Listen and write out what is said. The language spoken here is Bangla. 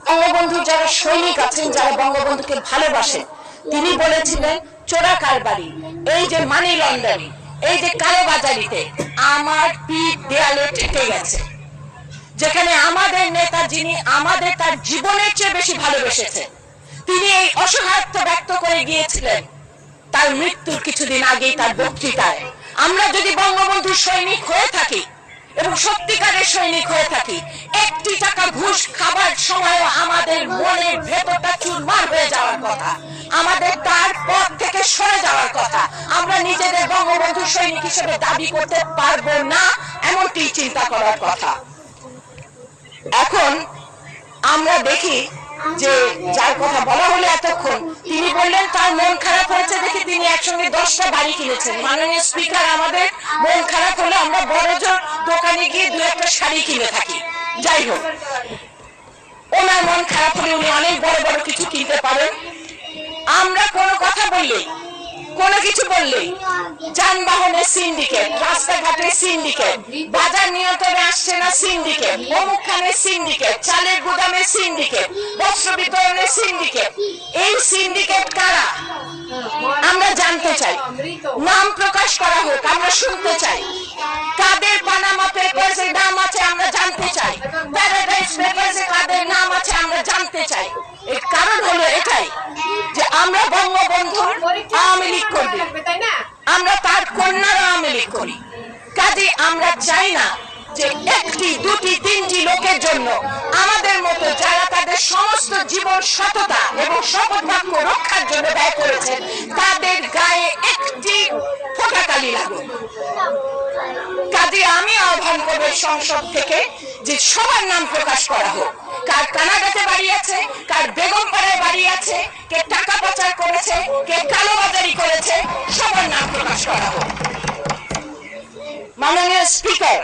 বঙ্গবন্ধু যারা সৈনিক আছেন, যারা বঙ্গবন্ধুকে ভালোবাসেন, তিনি বলেছিলেন চোরা কারবারি, এই যে মানি লন্ডারিং, এই যে কালোবাজারিতে আমার পিঠ দেয়ালে ঠেকে গেছে। যেখানে আমাদের নেতা, যিনি আমাদের তার জীবনের চেয়ে বেশি ভালোবেসেছেন, তিনি এই অসহায়ত্ব ব্যক্ত করে গিয়েছিলেন তার মৃত্যুর কিছুদিন আগেই তার বক্তৃতায়। আমরা যদি বঙ্গবন্ধুর সৈনিক হয়ে থাকি এবং সত্যিকারের সৈনিক হয়ে থাকি, একটি টাকা ঘুষ খাবার সময় আমাদের মনের ভেতরটা চুরমার হয়ে যাওয়ার কথা, আমাদের তার পথ থেকে সরে যাওয়ার কথা। আমরা নিজেদের বঙ্গবন্ধুর সৈনিক হিসেবে দাবি করতে পারবো না, এমনটি চিন্তা করার কথা। এখন আমরা দেখি যে যার কথা বলা হলো এতক্ষণ, তিনি বললেন তার মন খারাপ হয়েছে দেখে তিনি একসঙ্গে 10টা বাড়ি কিনেছেন। মাননীয় স্পিকার, আমাদের মন খারাপ হলে আমরা বড়জোর দোকানে গিয়ে 2-1টা শাড়ি কিনে থাকি। যাই হোক, ওনার মন খারাপ হলে উনি অনেক বড় বড় কিছু কিনতে পারেন। আমরা কোনো কথা বললেই, কোনো কিছু বললেই যানবাহনের সিন্ডিকেট, রাস্তাঘাটের সিন্ডিকেট, বাজার নিয়ন্ত্রণে আসছে না সিন্ডিকেট, অমুকখানের সিন্ডিকেট, চালের গুদামের সিন্ডিকেট, বস্ত্র বিতরণের সিন্ডিকেট, এই সিন্ডিকেট কারা আমরা জানতে চাই। নাম প্রকাশ করা হোক, আমরা শুনতে চাই। কাদের পানামা পেপারস এর নাম আছে আমরা জানতে চাই। প্যারাডাইস পেপারস এ কাদের নাম আছে আমরা জানতে চাই। এর কারণ হলো এটাই যে আমরা বঙ্গবন্ধুর আওয়ামী লীগ করি, আমরা তার কন্যার আওয়ামী লীগ করি। কাজে আমরা চাই না যে একটি, দুটি, তিনটি লোকের জন্য আমাদের মতো যারা তাদের সমস্ত জীবন সততা এবং শপথ বাক্য রক্ষার জন্য ব্যয় করেছেন, তাদের গায়ে একটি ফোঁটা কালি লাগুক। কাজে আমি আহ্বান করব সংসদ থেকে যে সবার নাম প্রকাশ করা হোক। কার কানাডাতে বাড়ি আছে, কার বেগমপাড়ায় বাড়ি আছে, কে টাকা পাচার করেছে, কে কালোবাজারি করেছে, সবার নাম প্রকাশ করা হোক। মাননীয় স্পিকার।